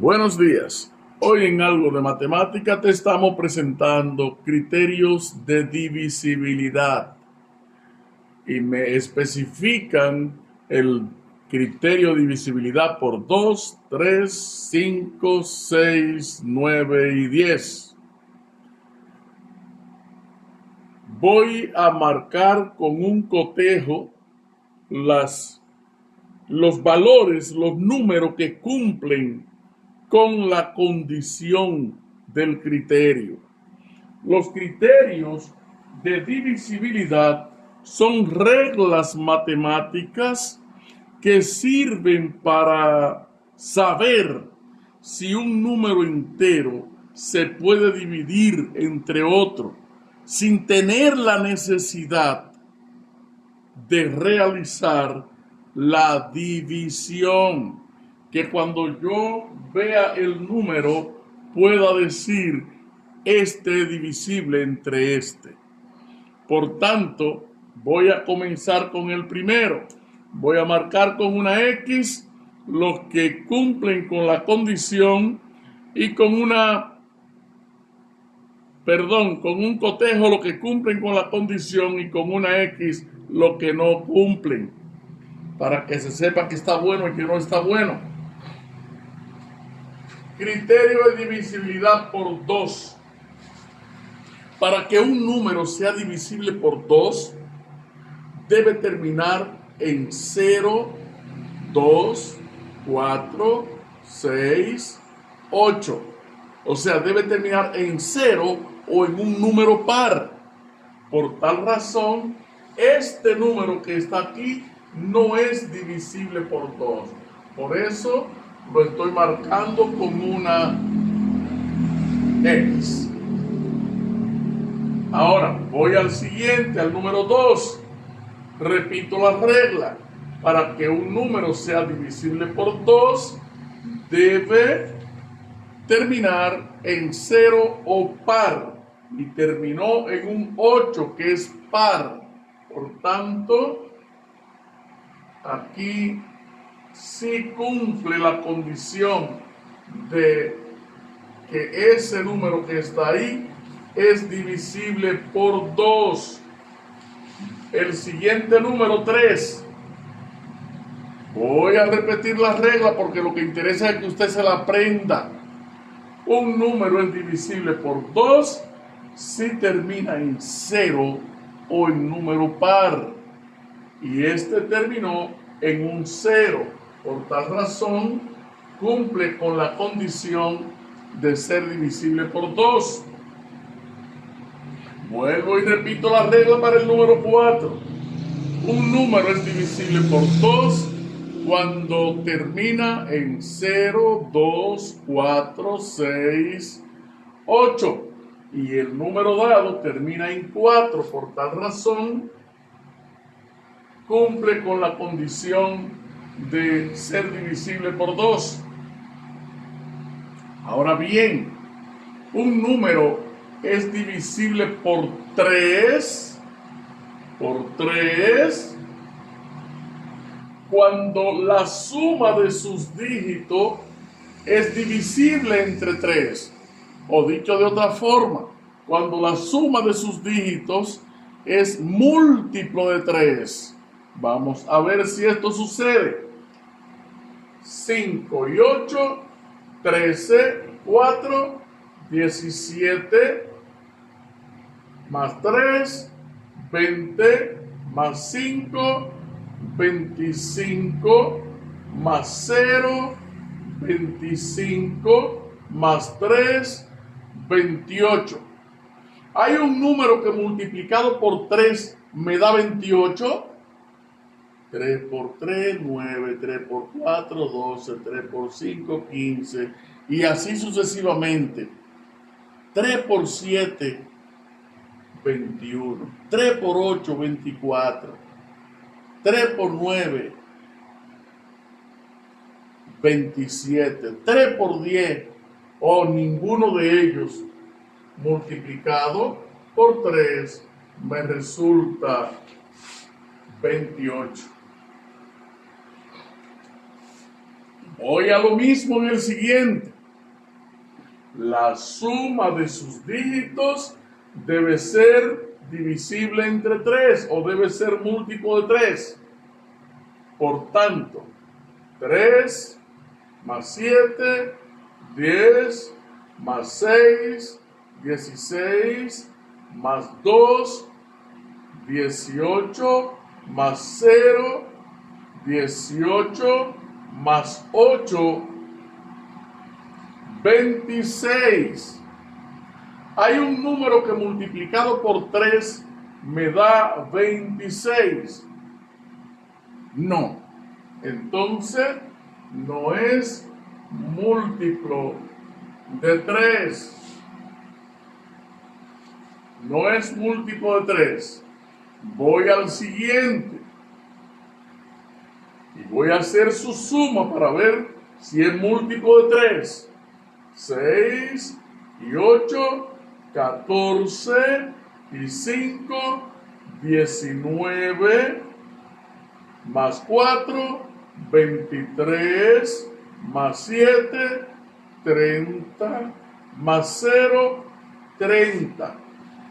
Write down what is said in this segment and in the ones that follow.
Buenos días. Hoy en Algo de Matemática te estamos presentando criterios de divisibilidad y me especifican el criterio de divisibilidad por 2, 3, 5, 6, 9 y 10. Voy a marcar con un cotejo los valores, los números que cumplen con la condición del criterio. Los criterios de divisibilidad son reglas matemáticas que sirven para saber si un número entero se puede dividir entre otro sin tener la necesidad de realizar la división. Que cuando yo vea el número pueda decir este es divisible entre este. Por tanto, voy a comenzar con el primero. Voy a marcar con una X los que cumplen con la condición y con un cotejo los que cumplen con la condición y con una X los que no cumplen, para que se sepa que está bueno y que no está bueno. Criterio de divisibilidad por 2. Para que un número sea divisible por 2, debe terminar en 0, 2, 4, 6, 8. O sea, debe terminar en 0 o en un número par. Por tal razón, este número que está aquí no es divisible por 2. Por eso lo estoy marcando con una X. Ahora voy al siguiente, al número 2. Repito la regla. Para que un número sea divisible por 2, debe terminar en 0 o par. Y terminó en un 8, que es par. Por tanto, aquí sí cumple la condición de que ese número que está ahí es divisible por 2. El siguiente número 3. Voy a repetir la regla porque lo que interesa es que usted se la aprenda. Un número es divisible por 2 si termina en 0 o en número par. Y este terminó en un 0. Por tal razón, cumple con la condición de ser divisible por 2. Vuelvo y repito la regla para el número 4. Un número es divisible por 2 cuando termina en 0, 2, 4, 6, 8. Y el número dado termina en 4. Por tal razón, cumple con la condición de ser divisible por 2. Ahora bien, un número es divisible por 3 cuando la suma de sus dígitos es divisible entre 3. O dicho de otra forma, cuando la suma de sus dígitos es múltiplo de 3. Vamos a ver si esto sucede. 5 y 8, 13, 4, 17, más 3, 20, más 5, 25, más 0, 25, más 3, 28. Hay un número que multiplicado por 3 me da 28. 3 por 3, 9, 3 por 4, 12, 3 por 5, 15, y así sucesivamente. 3 por 7, 21. 3 por 8, 24. 3 por 9, 27. 3 por 10, o ninguno de ellos multiplicado por 3 me resulta 28. Voy a lo mismo en el siguiente. La suma de sus dígitos debe ser divisible entre 3 o debe ser múltiplo de 3. Por tanto, 3 más 7, 10 más 6, 16 más 2, 18 más 0, 18 más 8, 26. Hay un número que multiplicado por 3 me da 26. No. Entonces, no es múltiplo de 3. No es múltiplo de 3. Voy al siguiente. Y voy a hacer su suma para ver si es múltiplo de 3. 6 y 8, 14 y 5, 19 más 4, 23 más 7, 30 más 0, 30.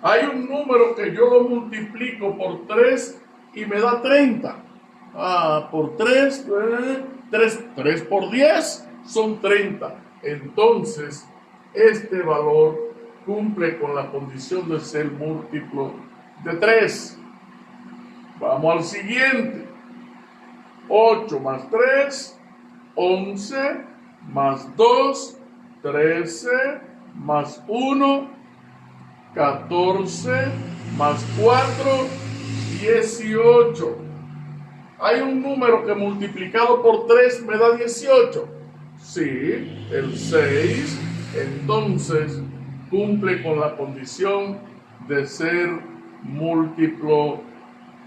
Hay un número que yo lo multiplico por 3 y me da 30. Por 3, 3 por 10 son 30. Entonces, este valor cumple con la condición de ser múltiplo de 3. Vamos al siguiente. 8 más 3, 11, más 2, 13, más 1, 14, más 4, 18. Hay un número que multiplicado por 3 me da 18. Sí, el 6, entonces cumple con la condición de ser múltiplo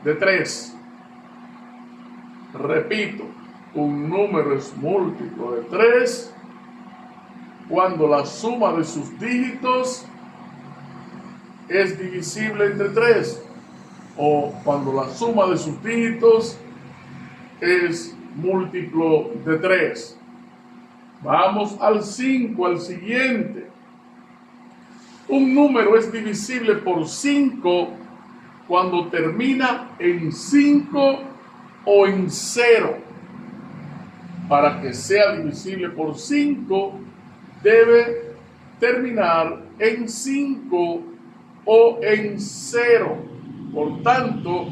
de 3. Repito, un número es múltiplo de 3 cuando la suma de sus dígitos es divisible entre 3 o cuando la suma de sus dígitos es múltiplo de 3. Vamos al 5, al siguiente. Un número es divisible por 5 cuando termina en 5 o en 0. Para que sea divisible por 5, debe terminar en 5 o en 0. Por tanto,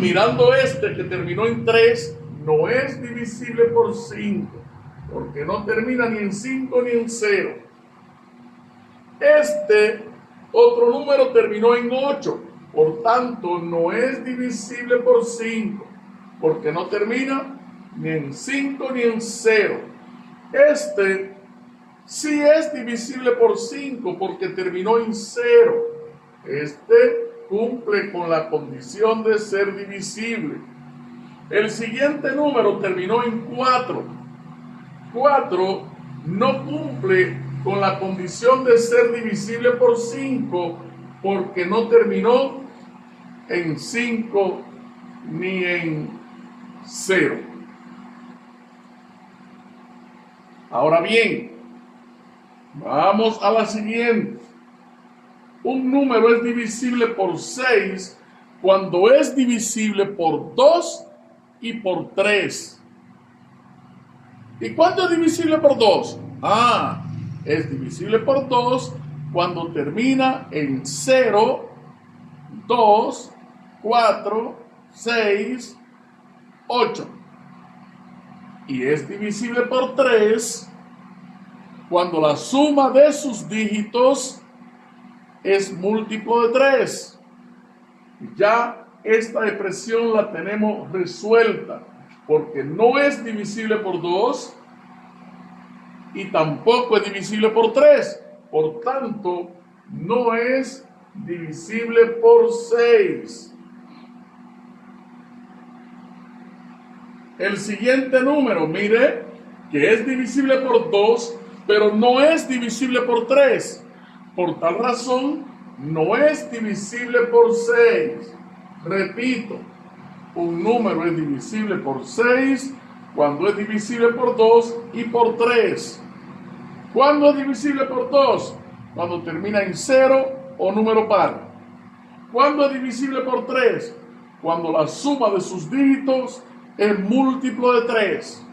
mirando este que terminó en 3, no es divisible por 5, porque no termina ni en 5 ni en 0. Este otro número terminó en 8, por tanto no es divisible por 5, porque no termina ni en 5 ni en 0. Este sí es divisible por 5, porque terminó en 0. Este cumple con la condición de ser divisible. El siguiente número terminó en 4. 4 no cumple con la condición de ser divisible por 5 porque no terminó en 5 ni en 0. Ahora bien, vamos a la siguiente. Un número es divisible por 6 cuando es divisible por 2 y por 3. ¿Y cuándo es divisible por 2? Es divisible por 2 cuando termina en 0, 2, 4, 6, 8. Y es divisible por 3 cuando la suma de sus dígitos es múltiplo de 3. Ya esta expresión la tenemos resuelta, porque no es divisible por 2 y tampoco es divisible por 3. Por tanto, no es divisible por 6. El siguiente número, mire, que es divisible por 2, pero no es divisible por 3. Por tal razón, no es divisible por 6. Repito, un número es divisible por 6 cuando es divisible por 2 y por 3. ¿Cuándo es divisible por 2? Cuando termina en 0 o número par. ¿Cuándo es divisible por 3? Cuando la suma de sus dígitos es múltiplo de 3.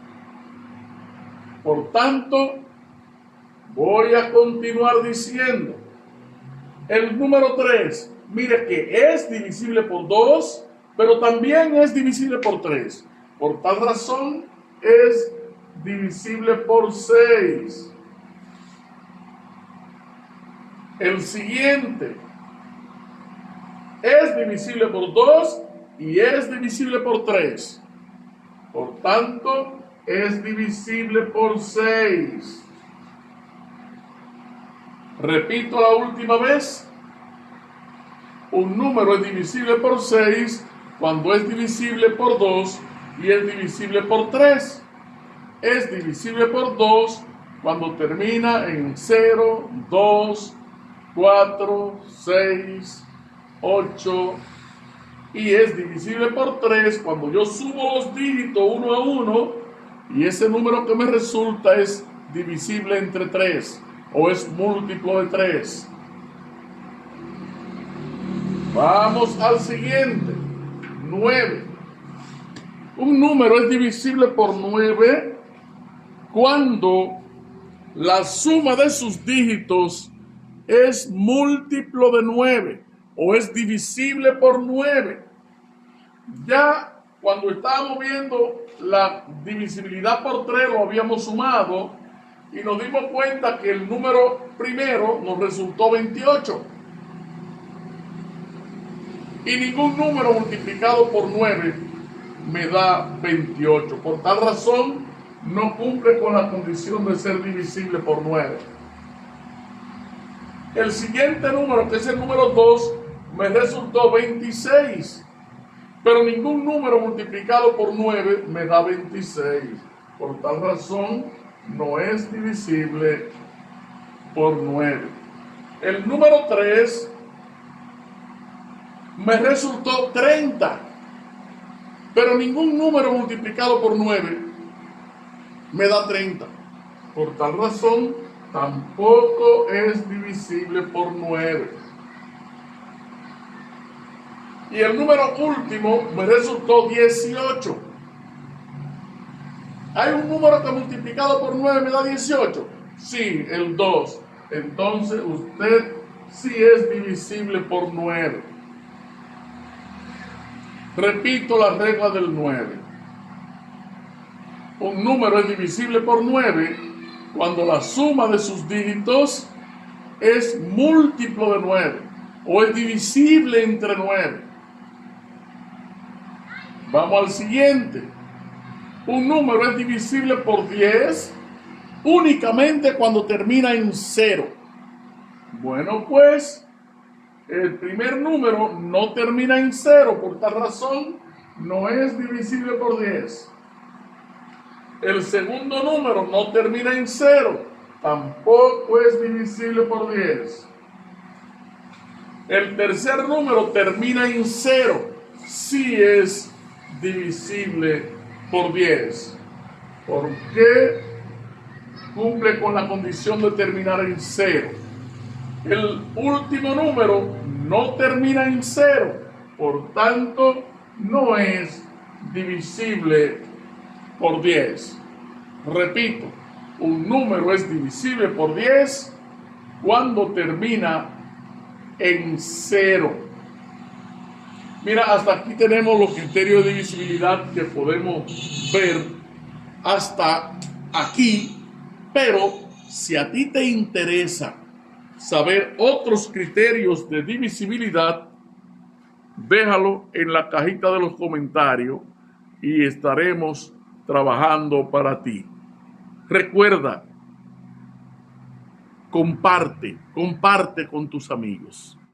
Por tanto, voy a continuar diciendo, el número 3, mire que es divisible por 2, pero también es divisible por 3. Por tal razón, es divisible por 6. El siguiente es divisible por 2 y es divisible por 3. Por tanto, es divisible por 6. Repito la última vez. Un número es divisible por 6 cuando es divisible por 2 y es divisible por 3. Es divisible por 2 cuando termina en 0, 2, 4, 6, 8. Y es divisible por 3 cuando yo sumo los dígitos uno a uno y ese número que me resulta es divisible entre 3 o es múltiplo de 3. Vamos al siguiente. 9. Un número es divisible por 9 cuando la suma de sus dígitos es múltiplo de 9 o es divisible por 9. Ya cuando estábamos viendo la divisibilidad por 3 lo habíamos sumado y nos dimos cuenta que el número primero nos resultó 28. Y ningún número multiplicado por 9 me da 28. Por tal razón, no cumple con la condición de ser divisible por 9. El siguiente número, que es el número 2, me resultó 26. Pero ningún número multiplicado por 9 me da 26. Por tal razón, no es divisible por 9. El número 3 me resultó 30. Pero ningún número multiplicado por 9 me da 30. Por tal razón, tampoco es divisible por 9. Y el número último me resultó 18. ¿Hay un número que multiplicado por 9 me da 18? Sí, el 2. Entonces usted sí es divisible por 9. Repito la regla del 9. Un número es divisible por 9 cuando la suma de sus dígitos es múltiplo de 9 o es divisible entre 9. Vamos al siguiente. Un número es divisible por 10 únicamente cuando termina en 0. Bueno, pues el primer número no termina en 0, por tal razón no es divisible por 10. El segundo número no termina en 0, tampoco es divisible por 10. El tercer número termina en 0, sí es divisible por 10. ¿Por qué? Cumple con la condición de terminar en 0. El último número no termina en 0, por tanto no es divisible por 10. Repito, un número es divisible por 10 cuando termina en 0. Mira, hasta aquí tenemos los criterios de divisibilidad que podemos ver hasta aquí, pero si a ti te interesa saber otros criterios de divisibilidad, déjalo en la cajita de los comentarios y estaremos trabajando para ti. Recuerda, comparte con tus amigos.